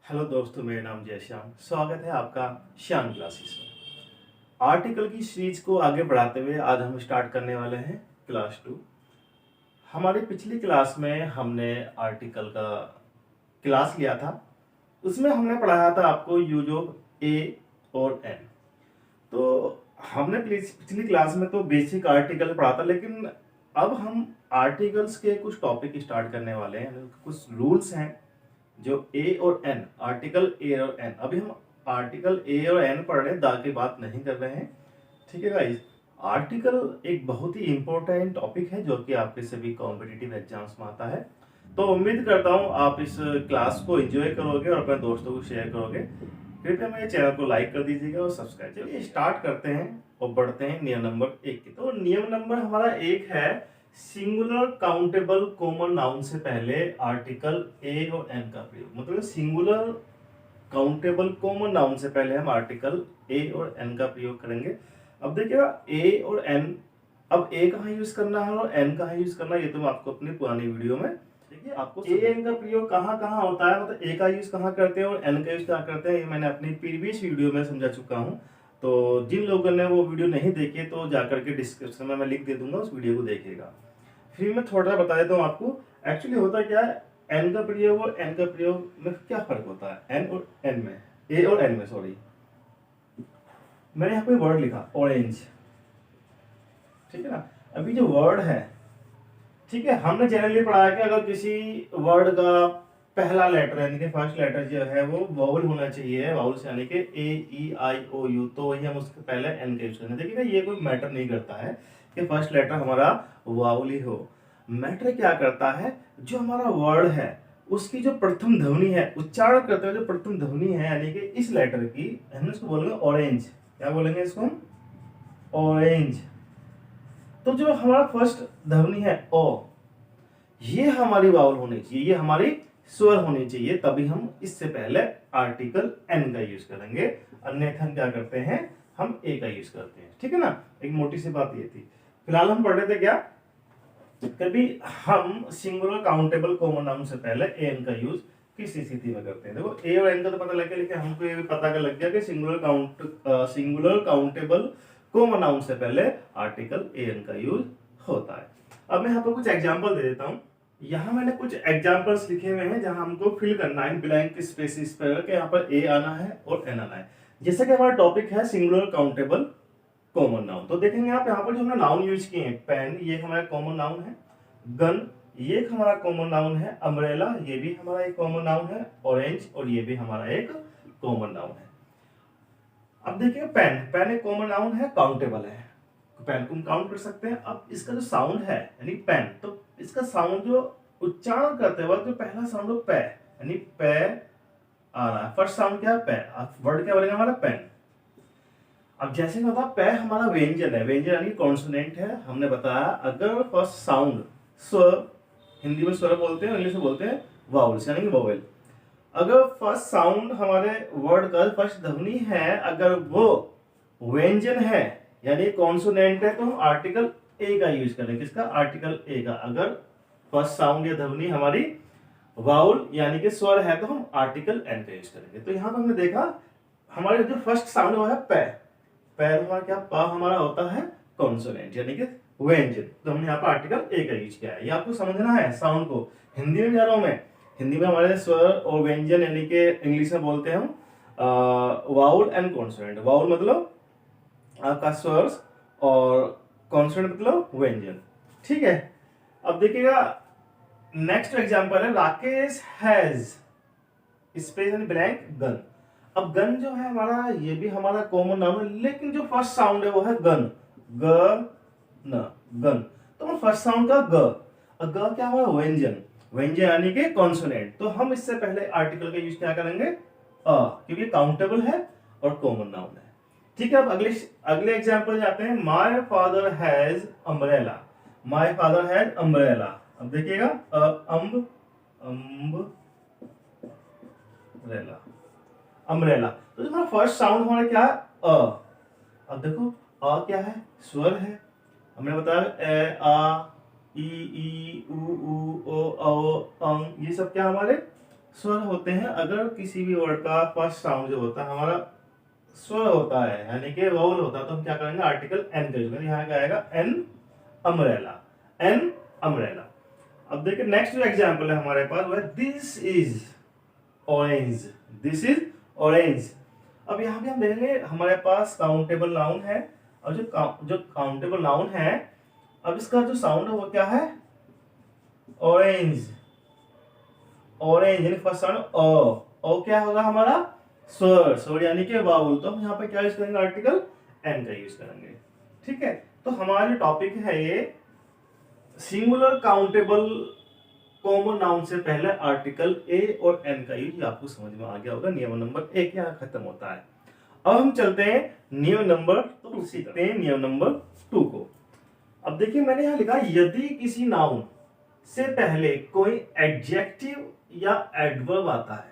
Hello दोस्तों, मेरा नाम जय श्याम। स्वागत है आपका श्याम क्लासेस में। आर्टिकल की सीरीज को आगे बढ़ाते हुए आज हम स्टार्ट करने वाले हैं क्लास 2। हमारी पिछली क्लास में हमने आर्टिकल का क्लास लिया था। उसमें हमने पढ़ाया था आपको यूज ऑफ ए और एन। तो हमने पिछली क्लास में तो बेसिक आर्टिकल पढ़ा था, लेकिन अब हम आर्टिकल्स के कुछ टॉपिक स्टार्ट करने वाले हैं। कुछ रूल्स हैं जो ए और एन, आर्टिकल ए और एन। अभी हम आर्टिकल ए और एन पढ़ रहे हैं, दा की बात नहीं कर रहे हैं। ठीक है गाइस। आर्टिकल एक बहुत ही इंपॉर्टेंट टॉपिक है जो कि आपके सभी कॉम्पिटिटिव एग्जाम्स में आता है। तो उम्मीद करता हूं आप इस क्लास को एंजॉय करोगे और अपने दोस्तों को शेयर करोगे। कृपया मेरे चैनल को लाइक कर दीजिएगा और सब्सक्राइब। चलिए स्टार्ट करते हैं और बढ़ते हैं नियम नंबर 1 की। तो नियम नंबर हमारा 1 है, सिंगुलर काउंटेबल कॉमन नाउन से पहले आर्टिकल ए और एन का प्रयोग। मतलब सिंगुलर काउंटेबल कॉमन नाउन से पहले हम आर्टिकल ए और एन का प्रयोग करेंगे। अब देखिएगा ए और एन, अब ए कहाँ यूज करना है और एन कहाँ यूज करना है, ये तो मैं आपको अपनी पुरानी वीडियो में देखिए आपको ए एन का प्रयोग कहाँ कहाँ होता है, मतलब ए का यूज कहाँ करते हैं और एन का यूज कहाँ करते हैं, ये मैंने अपनी प्रीवियस वीडियो में समझा चुका हूँ। तो जिन लोगों ने वो वीडियो नहीं देखी तो जाकर के डिस्क्रिप्शन में मैं लिंक दे दूंगा, उस वीडियो को देखिएगा। फिर मैं थोड़ा बता देता हूँ आपको एक्चुअली होता क्या है, एन का प्रयोग और एन का प्रयोग में क्या फर्क होता है। एन और एन में, ए और एन में, सॉरी, मैंने यहाँ पे वर्ड लिखा ऑरेंज, ठीक है ना। अभी जो वर्ड है, ठीक है, हमने जनरली पढ़ा है कि अगर किसी वर्ड का पहला लेटर यानी कि फर्स्ट लेटर जो है वो वाउल होना चाहिए, वाउल से यानी कि ए ई आई ओ यू, तो वही हम उसके पहले एन का यूज करेंगे। देखिएगा ये कोई मैटर नहीं करता है कि फर्स्ट लेटर हमारा वाउल ही हो। मैटर क्या करता है, जो हमारा वर्ड है उसकी जो प्रथम ध्वनि है, उच्चारण करते हुए जो प्रथम ध्वनि है यानी कि इस लेटर की, हम इसको बोलेंगे ऑरेंज। क्या बोलेंगे इसको हम? ऑरेंज। तो जो हमारा फर्स्ट ध्वनि है ओ, ये हमारी वावल होनी चाहिए, ये हमारी स्वर होनी चाहिए, तभी हम इससे पहले आर्टिकल एन का यूज करेंगे। अन्यथा हम क्या करते हैं, हम ए का यूज करते हैं। ठीक है ना, एक मोटी सी बात ये थी। फिलहाल हम पढ़ रहे थे क्या, कभी हम सिंगुलर काउंटेबल कॉमन नाउन से पहले एन का यूज किस स्थिति में करते हैं। देखो ए और एन का तो पता लग गया, लेकिन हमको ये भी पता लग गया कि सिंगुलर काउंटेबल कॉमन नाउन से पहले आर्टिकल एन का यूज होता है। अब मैं यहाँ पर कुछ एग्जांपल दे देता हूँ। यहाँ मैंने कुछ एग्जांपल्स लिखे हुए हैं जहां हमको फिल करना है ब्लैंक स्पेसेस पर के यहाँ पर ए आना है और एन आना है। जैसे कि हमारा टॉपिक है सिंगुलर काउंटेबल कॉमन नाउन, तो देखेंगे आप यहाँ पर जो हमने नाउन यूज किए हैं, पेन ये हमारा कॉमन नाउन है, गन ये एक हमारा कॉमन नाउन है, अम्ब्रेला ये भी हमारा एक कॉमन नाउन है, ऑरेंज और ये भी हमारा एक कॉमन नाउन है। अब देखिए पेन, पेन एक कॉमन नाउन है, काउंटेबल है, पेन को हम काउंट कर सकते हैं। अब इसका जो साउंड है यानी पेन, तो इसका साउंड जो उच्चारण करते वक्त जो पहला साउंड हो पे, यानी पे आ रहा है, फर्स्ट साउंड क्या है पे, वर्ड क्या बनेगा हमारा पेन। अब जैसे मैं बताया पे हमारा व्यंजन है, व्यंजन यानी कॉन्सोनेंट है। हमने बताया अगर फर्स्ट साउंड स्वर, हिंदी में स्वर बोलते हैं, इंग्लिश में बोलते हैं वाउल्स यानी कि वोवेल। अगर फर्स्ट साउंड हमारे वर्ड का फर्स्ट ध्वनि है, अगर वो व्यंजन है यानी कॉन्सोनेंट है, तो हम आर्टिकल ए का यूज करेंगे। किसका? आर्टिकल ए का। अगर फर्स्ट साउंड या ध्वनि हमारी वाउल यानी कि स्वर है, तो हम आर्टिकल एन का यूज करेंगे। तो यहां पर हमने देखा हमारे जो फर्स्ट साउंड वो है पे, पैर हमारा क्या, पा हमारा होता है कॉन्सोनेंट यानी कि व्यंजन, तो हमने यहाँ पर आर्टिकल ए का यूज किया है। ये आपको समझना है साउंड को। हिंदी में जा रहा हूं मैं, हिंदी में हमारे स्वर और व्यंजन यानी कि इंग्लिश में बोलते हैं हम वाउल एंड कॉन्सोनेंट। वाउल मतलब आपका स्वर और कॉन्सोनेंट मतलब व्यंजन। ठीक है, अब देखिएगा नेक्स्ट एग्जांपल है, Rakesh has space and blank gun. अब गन जो है हमारा, ये भी हमारा कॉमन नाउन है, लेकिन जो फर्स्ट साउंड है वो है गन, ग न, गन। तो फर्स्ट साउंड का ग क्या हुआ, व्यंजन, व्यंजन यानी कि कॉन्सोनेंट। तो हम इससे पहले आर्टिकल का यूज क्या करेंगे, क्योंकि काउंटेबल है और कॉमन नाउन है। ठीक है, अब अगले एग्जांपल जाते हैं। My father has umbrella, my father has umbrella. अब देखिएगा अम्ब्रेला, अम्ब्रेला। तो हमारा फर्स्ट साउंड हमारा क्या है, अब देखो क्या है, स्वर है। हमने बताया ए आ ई उ ऊ ओ औ अंग, ये सब क्या हमारे स्वर होते हैं अगर किसी भी वर्ड का फर्स्ट साउंड जो होता है हमारा स्वर होता है, यानी कि वाउल होता है, तो हम क्या करेंगे आर्टिकल एन का यूज करेंगे। यहाँ क्या आएगा एन अम्ब्रेला, एन अम्ब्रेला। अब देखिए नेक्स्ट जो एग्जांपल है हमारे पास वो है this is orange, this is orange. अब यहाँ पे हम देखेंगे हमारे पास काउंटेबल नाउन है, और जो काउंटेबल नाउन है, अब इसका जो साउंड है वो क्या है ऑरेंज, ऑरेंज यानी फर्स्ट साउंड ओ क्या होगा हमारा स्वर, स्वर यानी कि वाउल। तो हम यहाँ पे क्या यूज करेंगे आर्टिकल एन का यूज करेंगे। ठीक है, तो हमारा जो टॉपिक है ये सिंगुलर काउंटेबल कॉमन नाउन से पहले आर्टिकल ए और एन का यूज आपको समझ में आ गया होगा। नियम नंबर 1 यहाँ खत्म होता है। अब हम चलते हैं नियम नंबर 2, सीखते हैं नियम नंबर 2 को। अब देखिए मैंने यहाँ लिखा यदि किसी नाउन से पहले कोई एडजेक्टिव या एडवर्ब आता है,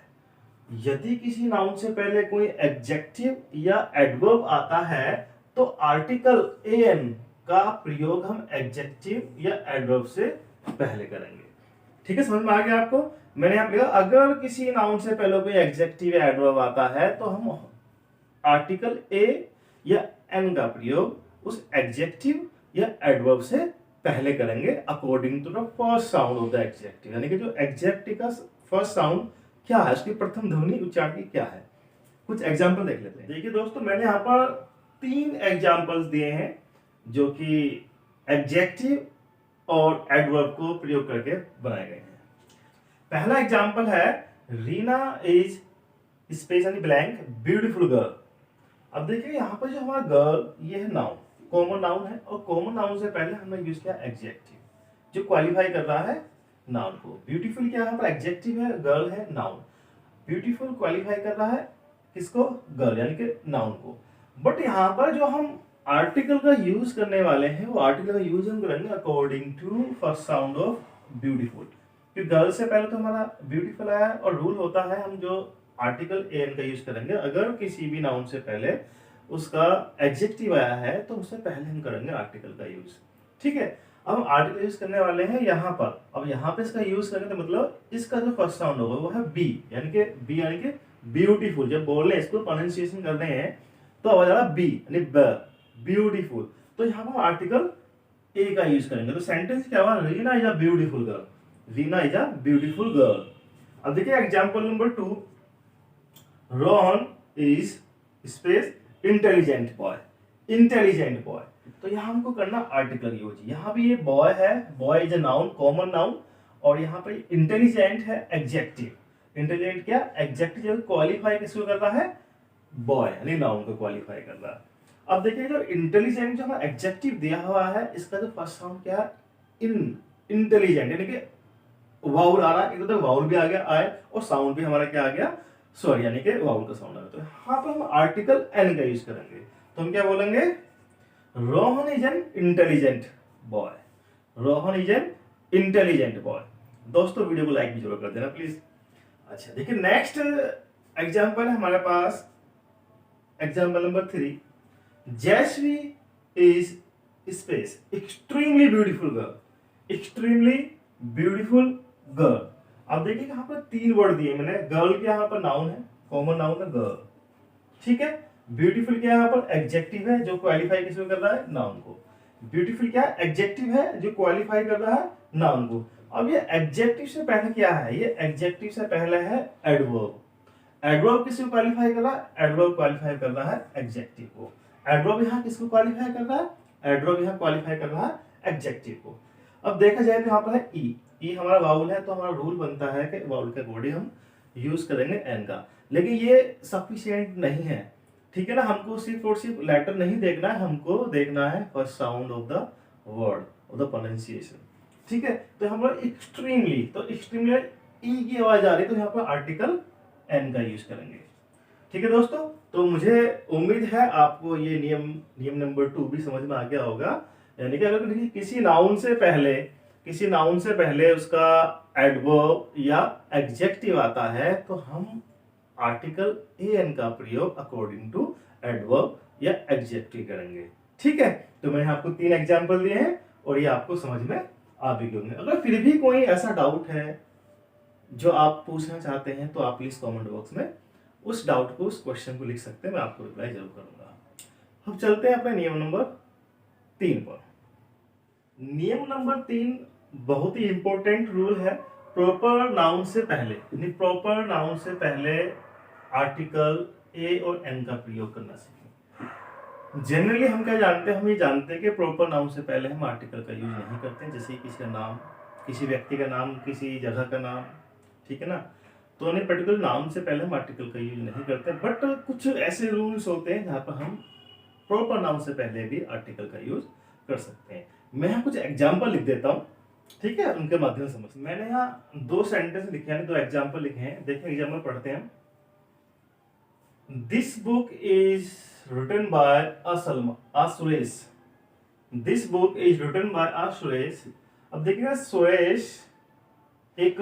यदि किसी नाउन से पहले कोई एडजेक्टिव या एडवर्ब आता है तो आर्टिकल एन का प्रयोग हम एडजेक्टिव या एडवर्ब से पहले करेंगे। ठीक है, समझ में आ गया आपको। मैंने यहाँ लिखा अगर किसी नाउन से पहले कोई एडजेक्टिव या एडवर्ब आता है तो हम आर्टिकल ए या एन का प्रयोग उस एडजेक्टिव या एडवर्ब से पहले करेंगे according to the first sound of the adjective, यानी कि जो एडजेक्टिव का फर्स्ट साउंड क्या है, उसकी प्रथम ध्वनि उच्चारण की क्या है। कुछ एग्जांपल देख लेते हैं। देखिए दोस्तों मैंने यहाँ पर 3 एग्जांपल्स दिए हैं जो कि एडजेक्टिव और एडवर्ब को प्रयोग करके बनाए गए हैं। पहला एग्जांपल है रीना इज स्पेस यानी ब्लैंक ब्यूटीफुल गर्ल। अब देखिए यहाँ पर जो हमारा गर्ल ये है नाउन, कॉमन नाउन है, और कॉमन नाउन से पहले हमने यूज किया एडजेक्टिव जो क्वालिफाई कर रहा है नाउन को। ब्यूटीफुल क्या है, एडजेक्टिव है, गर्ल है नाउन। ब्यूटीफुल क्वालिफाई कर रहा है किसको, गर्ल यानी कि नाउन को। बट यहाँ पर जो हम आर्टिकल का यूज करने वाले हैं वो आर्टिकल का यूज हम करेंगे according to first sound of beautiful, क्योंकि गर्ल से पहले तो हमारा ब्यूटीफुल आया है, और रूल होता है हम जो आर्टिकल एन का यूज करेंगे अगर किसी भी नाउन से पहले उसका एडजेक्टिव आया है तो उससे पहले हम करेंगे आर्टिकल का यूज। ठीक है, अब हम आर्टिकल यूज करने वाले हैं यहाँ पर। अब यहाँ पे इसका यूज करेंगे तो मतलब इसका जो फर्स्ट साउंड होगा वो है बी, यानी कि ब्यूटीफुल। जब बोल रहे हैं इसको प्रोनाउंसिएशन कर रहे हैं तो आवाज आ रहा बी यानी ब्यूटीफुल। तो यहाँ पर आर्टिकल ए का यूज करेंगे। तो सेंटेंस क्या हुआ, Reena is a beautiful girl, Reena is a beautiful girl. अब देखिए example number 2, Rohan is space intelligent boy, intelligent boy. तो यहाँ हमको करना आर्टिकल यूज। यहाँ भी ये बॉय है, boy is a noun, common noun, और यहाँ पर इंटेलिजेंट है एडजेक्टिव। इंटेलिजेंट क्या, एडजेक्टिव जो क्वालिफाई किसको कर रहा है, बॉय यानी नाउन को क्वालिफाई कर रहा है। अब देखिए जो इंटेलिजेंट जो हमारा एडजेक्टिव दिया हुआ है इसका जो फर्स्ट साउंड क्या है, इन, इंटेलिजेंट यानी कि वाउल आ रहा है, तो वाउल भी आ गया आए और साउंड भी हमारा क्या आ गया, सॉरी यानी कि वाउल का साउंड आ गया। तो यहाँ पर हम आर्टिकल एन का यूज करेंगे। तो हम क्या बोलेंगे, Rohan is an intelligent boy, Rohan is an intelligent boy. दोस्तों वीडियो को लाइक भी जरूर कर देना प्लीज। अच्छा देखिए नेक्स्ट एग्जांपल है हमारे पास, example number 3, Jaisvi is space extremely beautiful girl, extremely beautiful girl. अब देखिए यहाँ पर 3 वर्ड दिए मैंने, गर्ल के यहाँ पर नाउन है, कॉमन नाउन है गर्ल, ठीक है। ब्यूटीफुल क्या यहाँ पर एडजेक्टिव है जो क्वालिफाई किसको कर रहा है, नाउन को। ब्यूटीफुल क्या है, एडजेक्टिव है जो क्वालिफाई कर रहा है नाउन को। अब ये एडजेक्टिव से पहले क्या है, ये एडजेक्टिव से पहले है एडवर्ब। एडवर्ब किसको क्वालिफाई कर रहा है, एडवर्ब क्वालिफाई कर रहा है एडजेक्टिव को। एडवर्ब यहाँ किसको क्वालिफाई कर रहा है, एडवर्ब यहाँ क्वालिफाई कर रहा है एडजेक्टिव को। अब देखा जाए तो यहाँ पर है ई, ई हमारा वाउल है, तो हमारा रूल बनता है कि वाउल के अकॉर्डिंग हम यूज करेंगे एन का। लेकिन ये सफिशिएंट नहीं है, ठीक है ना। हमको सिर्फ और सिर्फ लेटर नहीं देखना है, हमको देखना है first sound of the word of the pronunciation, ठीक है। तो यहाँ पर एक्सट्रीमली, तो एक्सट्रीमली ई की आवाज आ रही है तो यहाँ पर आर्टिकल एन का यूज करेंगे, ठीक है दोस्तों। तो मुझे उम्मीद है आपको ये नियम नंबर 2 भी समझ में आ गया होगा। यानी कि अगर किसी नाउन से पहले उसका एडवर्ब या एडजेक्टिव आता है तो हम आर्टिकल ए एन का प्रयोग अकॉर्डिंग टू एडवर्ब या एडजेक्टिव करेंगे, ठीक है। तो मैंने आपको 3 एग्जांपल दिए हैं और ये आपको समझ में आ भी गए होंगे। अगर फिर भी कोई ऐसा डाउट है जो आप पूछना चाहते हैं तो आप प्लीज कमेंट बॉक्स में उस डाउट को, उस क्वेश्चन को लिख सकते हैं, मैं आपको रिप्लाई जरूर करूंगा। हम चलते हैं अपने नियम नंबर 3 पर। नियम नंबर 3 बहुत ही इंपॉर्टेंट रूल है। प्रॉपर नाउन से पहले, यानी प्रॉपर नाउन से पहले आर्टिकल ए और एन का प्रयोग करना सीखें। जनरली हम क्या जानते हैं, हम ये जानते हैं कि प्रॉपर नाउन से पहले हम आर्टिकल का यूज नहीं करते हैं, जैसे किसी का नाम, किसी व्यक्ति का नाम, किसी जगह का नाम, ठीक है ना। तो उन्हें पर्टिकुलर नाम से पहले हम आर्टिकल का यूज नहीं करते, बट कुछ ऐसे रूल्स होते हैं जहाँ पर हम प्रॉपर नाउन से पहले भी आर्टिकल का यूज कर सकते हैं। मैं यहाँ कुछ एग्जाम्पल लिख देता हूँ, ठीक है, उनके माध्यम से समझ। मैंने यहाँ 2 सेंटेंस लिखे हैं, 2 एग्जाम्पल लिखे हैं। देखिए एग्जाम्पल पढ़ते हैं। This book is written by a Suresh. This book is written by a Suresh. अब देखिएगा सुरेश एक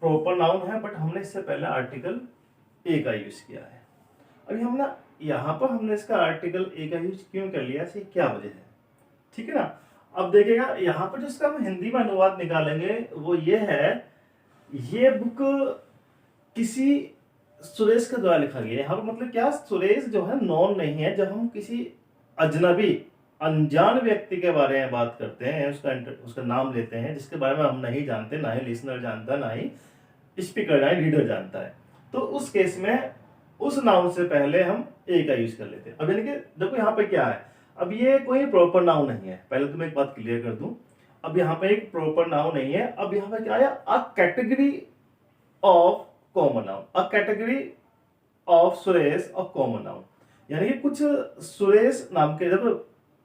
प्रॉपर नाउन है, बट हमने इससे पहले आर्टिकल ए का यूज किया है। अभी हम ना यहाँ पर हमने इसका आर्टिकल ए का यूज क्यों कर लिया, इसकी क्या वजह है, ठीक है ना। अब देखिएगा यहाँ पर जिसका हम हिंदी में अनुवाद निकालेंगे वो ये है, ये बुक किसी सुरेश के द्वारा लिखा गया है। यहाँ पर मतलब क्या, सुरेश जो है नॉन नहीं है। जब हम किसी अजनबी, अनजान व्यक्ति के बारे में बात करते हैं, उसका नाम लेते हैं जिसके बारे में हम नहीं जानते, ना ही लिसनर जानता, ना ही स्पीकर, ना ही रीडर जानता है, तो उस केस में उस नाउन से पहले हम ए का यूज कर लेते हैं। अब यानी कि देखो यहाँ पे क्या है, अब ये कोई प्रॉपर नाउन नहीं है, पहले तो मैं एक बात क्लियर कर दूं। अब यहाँ पे एक प्रॉपर नाउन नहीं है। अब यहाँ पे क्या आया, अ category of common noun, a category of Suresh of common noun. यानी कि कुछ सुरेश नाम के, देखो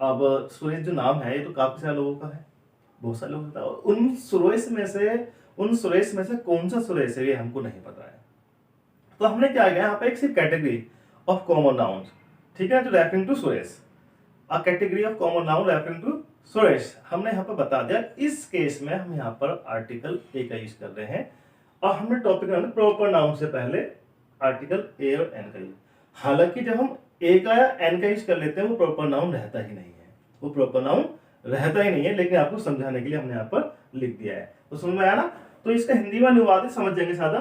अब सुरेश जो नाम है ये तो काफी सारे लोगों का है, बहुत सारे लोग होता है, उन सुरेश में से कौन सा सुरेश है ये हमको नहीं पता है। तो हमने क्या किया, यहाँ पे एक सिर्फ कैटेगरी ऑफ कॉमन नाउन, ठीक है, जो referring to Suresh, a category of common noun referring to Suresh, हमने यहाँ पर बता दिया। इस केस में हम यहाँ पर आर्टिकल ए का यूज कर रहे हैं, और हमने टॉपिक प्रॉपर नाउन से पहले आर्टिकल ए और एन का यूज। हालांकि जब हम ए का या एन का यूज कर लेते हैं वो प्रॉपर नाउन रहता ही नहीं है, वो प्रॉपर नाउन रहता ही नहीं है, लेकिन आपको समझाने के लिए हमने यहाँ पर लिख दिया है। तो समझ में आया ना। तो इसका हिंदी में अनुवाद समझ जाएंगे सादा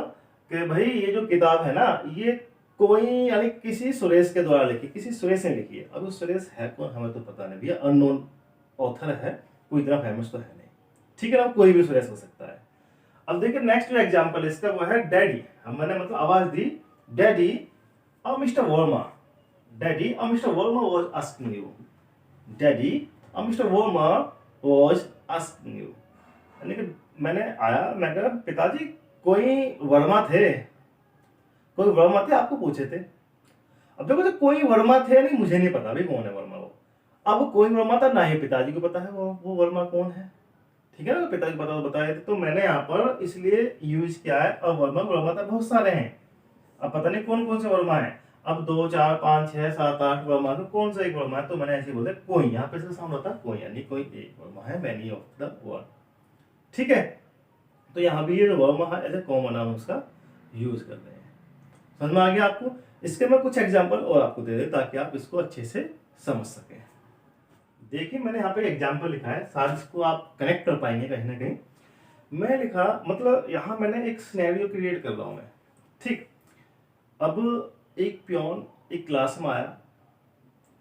कि भाई ये जो किताब है ना, ये कोई यानी किसी सुरेश के द्वारा लिखी, किसी सुरेश ने लिखी है। अब वो सुरेश है कौन हमें तो पता नहीं भैया, अननोन ऑथर है, कोई इतना फेमस तो है नहीं, ठीक है ना, कोई भी सुरेश हो सकता है। अब देखिए नेक्स्ट जो एग्जांपल इसका वो है डैडी। मैंने मतलब आवाज दी, डैडी और मिस्टर वर्मा, डैडी और mister Verma was asking you, daddy और mister Verma was asking you. यानी कि मैंने आया, मैं कहा पिताजी कोई वर्मा थे, कोई वर्मा थे आपको पूछे थे। अब देखो तो कोई वर्मा थे नहीं, मुझे नहीं पता भाई कौन है वर्मा वो। अब कोई वर्मा था, ना ही पिताजी को पता है वो वर्मा कौन है, ठीक है ना, पिताजी पता तो बताए थे। तो मैंने यहाँ पर इसलिए यूज किया है और वर्मा, वर्मा तो बहुत सारे हैं, अब पता नहीं कौन कौन से वर्मा है। अब 2 4 5 6 7 8 वर्मा, तो कौन सा एक वर्मा है, तो मैंने ऐसे बोले कोई, यहाँ पे साउंड होता है कोई, यानी कोई एक वर्मा है, मैनी ऑफ द वर्ड, ठीक है। तो यहाँ भी ये जो वर्मा है एज ए कॉमन नाउन उसका यूज कर रहे हैं। समझ में आ गया आपको। इसके मैं कुछ एग्जांपल और आपको दे दे ताकि आप इसको अच्छे से समझ सकें। देखिए मैंने यहाँ पे एग्जांपल लिखा है, शायद इसको आप कनेक्ट कर पाएंगे कहीं ना कहीं। मैं लिखा मतलब यहाँ मैंने एक सिनेरियो क्रिएट कर रहा हूँ मैं, ठीक। अब एक पियोन एक क्लास में आया,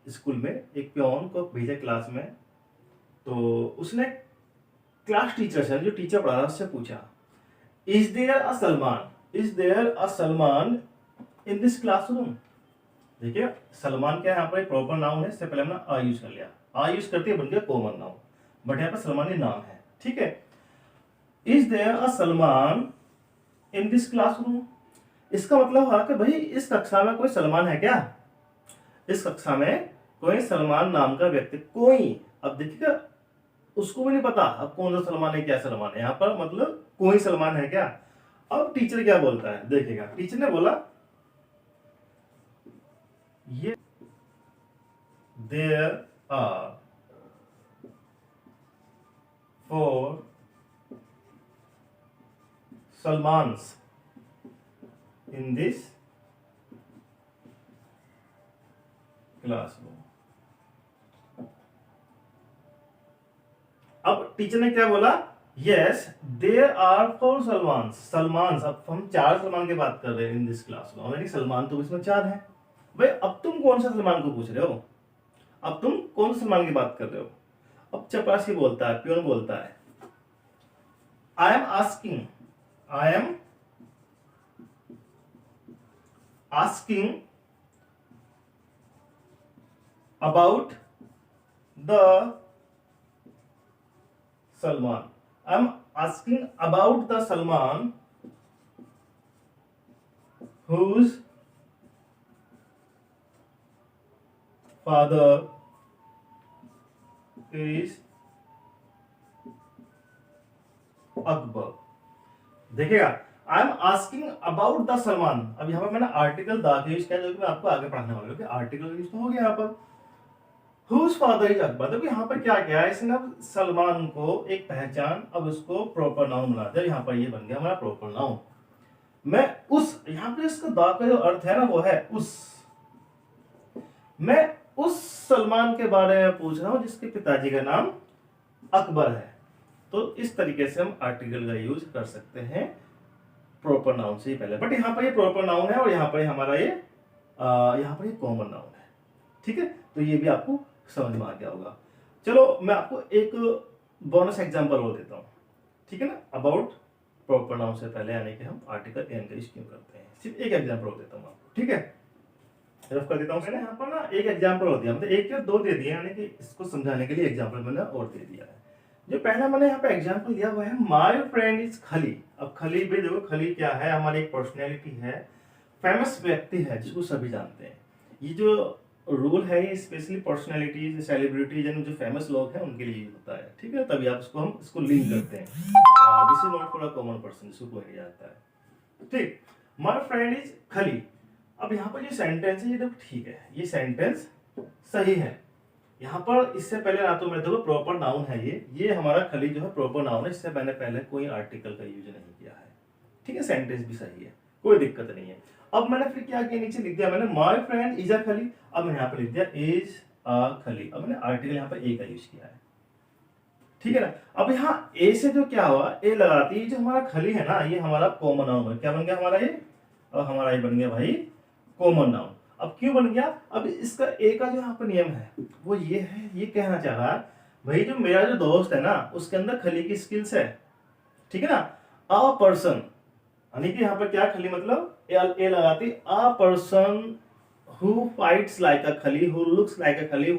स्कूल में एक पियोन को भेजा क्लास में, तो उसने क्लास टीचर से, जो टीचर पढ़ा रहा उससे पूछा, is there a Salman, is there a Salman in this classroom. देखिए सलमान क्या है, यहाँ पर एक प्रॉपर नाउन है, इससे पहले हमने आ यूज कर लिया, आ यूज करते ही बन गया कॉमन नाउन, बट यहाँ पर सलमान ही नाम है, ठीक है। Is there a Salman in this classroom, इसका मतलब हुआ कि भाई इस कक्षा में कोई सलमान है क्या, इस कक्षा में कोई सलमान नाम का व्यक्ति, कोई। अब देखिएगा उसको भी नहीं पता अब कौन सा सलमान है, क्या सलमान है, यहाँ पर मतलब कोई सलमान है क्या। अब टीचर क्या बोलता है, देखिएगा टीचर ने बोला ये there are 4 Salmans in this classroom. अब टीचर ने क्या बोला, yes there are 4 Salman. Salman, अब हम 4 सलमान की बात कर रहे हैं इन दिस क्लास में, यानी सलमान तो इसमें 4 हैं। भाई अब तुम कौन सा सलमान को पूछ रहे हो, अब तुम कौन सा सलमान की बात कर रहे हो। अब चपरासी बोलता है, प्यून बोलता है, I am asking about the Salman, I am asking about the Salman whose father is Akbar. देखिएगा, I am asking about the Salman. अब यहाँ पर मैंने आर्टिकल द का यूज किया, जो कि मैं आपको आगे पढ़ाने वाला हूँ कि आर्टिकल यूज तो हो गया यहाँ पर। हुज फादर इज अकबर, देखो यहाँ पर क्या किया है इसने, अब सलमान को एक पहचान, अब उसको प्रॉपर नाउन बना दिया। यहाँ पर ये बन गया हमारा प्रॉपर नाउन। मैं उस, यहाँ पे इसका दा का जो अर्थ है ना वो है उस, मैं उस सलमान के बारे में पूछ रहा हूं जिसके पिताजी का नाम अकबर है। तो इस तरीके से हम आर्टिकल का यूज कर सकते हैं प्रॉपर नाउन से ही पहले, बट यहाँ पर ये प्रॉपर नाउन है और यहाँ पर हमारा ये यहाँ पर ये कॉमन नाउन है। ठीक है, तो ये भी आपको समझ में आ गया होगा। चलो मैं आपको एक बोनस एग्जांपल और देता हूँ, ठीक है ना, अबाउट प्रॉपर नाउन से पहले, यानी कि हम आर्टिकल एन का यूज क्यों करते हैं। सिर्फ एक एग्जांपल और देता हूँ आपको, ठीक है, रफ कर देता हूँ। मैंने यहाँ पर ना एक एग्जांपल और दिया, मतलब एक या दो दे दिए, यानी कि इसको समझाने के लिए एग्जांपल मैंने और दे दिया है। जो पहला मैंने यहाँ पे एग्जांपल दिया हुआ है, माय फ्रेंड इज खली। अब खली भी देखो, खली क्या है, हमारी एक पर्सनैलिटी है, फेमस व्यक्ति है जिसको सभी जानते हैं। ये जो रूल है ये स्पेशली पर्सनैलिटीज, सेलिब्रिटीज एंड जो फेमस लोग हैं उनके लिए होता है, ठीक है, तभी आप हम इसको लिंक करते हैं। This is not for a common person, जिसको कोई नहीं जानता है। ठीक, माय फ्रेंड इज खली। अब यहाँ पर जो सेंटेंस है ये देखो ठीक है, ये सेंटेंस सही है। यहाँ पर इससे पहले ना तो मैं देखो प्रॉपर नाउन है ये हमारा खली जो है प्रॉपर नाउन है, इससे मैंने पहले कोई आर्टिकल का यूज नहीं किया है। ठीक है, सेंटेंस भी सही है, कोई दिक्कत नहीं है। अब मैंने फिर क्या किया, नीचे लिख दिया मैंने माय फ्रेंड इज अ खली। अब मैंने यहाँ पर लिख दिया इज अ खली। अब मैंने आर्टिकल यहाँ पर ए का यूज किया है, ठीक है ना। अब यहाँ ए से जो क्या हुआ, ए लगाती है, जो हमारा खली है ना ये हमारा कॉमन नाउन है। क्या बन गया हमारा ये, अब हमारा ये बन गया भाई कॉमन नाउन। अब क्यों बन गया, अब इसका ए का जो यहाँ पर नियम है वो ये है, ये कहना चाह रहा है भाई जो मेरा जो दोस्त है ना उसके अंदर खली की स्किल्स है, ठीक है ना। अ पर्सन, यानी कि यहाँ पर क्या खली मतलब ए लगाती, a person who fights like a Khali, who looks like a Khali,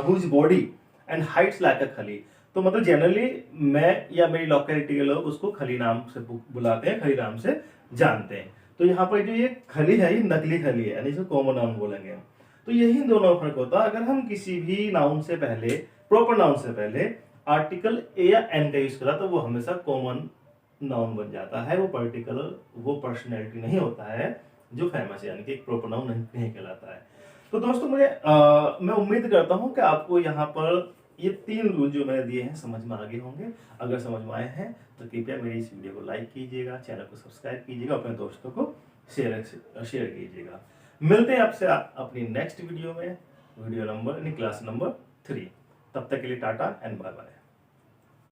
whose body and heights like a Khali. तो मतलब जनरली मैं या मेरी लोकेलिटी के लोग उसको खली नाम से बुलाते हैं, खली नाम से जानते हैं। तो यहाँ पर जो ये खली है ये नकली खली है, यानी इसको कॉमन नाउन बोलेंगे हम। तो यही दोनों फर्क होता है। अगर हम किसी भी नाउन से पहले, प्रॉपर नाउन से पहले आर्टिकल ए या एन का यूज करा तो वो हमेशा कॉमन नाउन बन जाता है, वो पर्टिकुलर, वो पर्सनैलिटी नहीं होता है जो फेमस है, यानी कि एक प्रॉपर नाउन नहीं कहलाता है। तो दोस्तों मैं उम्मीद करता हूँ कि आपको यहाँ पर ये 3 रूल जो मैंने दिए हैं समझ में आ गए होंगे। अगर समझ में आए हैं तो कृपया मेरी इस वीडियो को लाइक कीजिएगा, चैनल को सब्सक्राइब कीजिएगा, अपने दोस्तों को शेयर कीजिएगा। मिलते हैं आपसे अपनी नेक्स्ट वीडियो में, वीडियो नंबर यानी क्लास नंबर 3। तब तक के लिए टाटा एंड बाय बाय।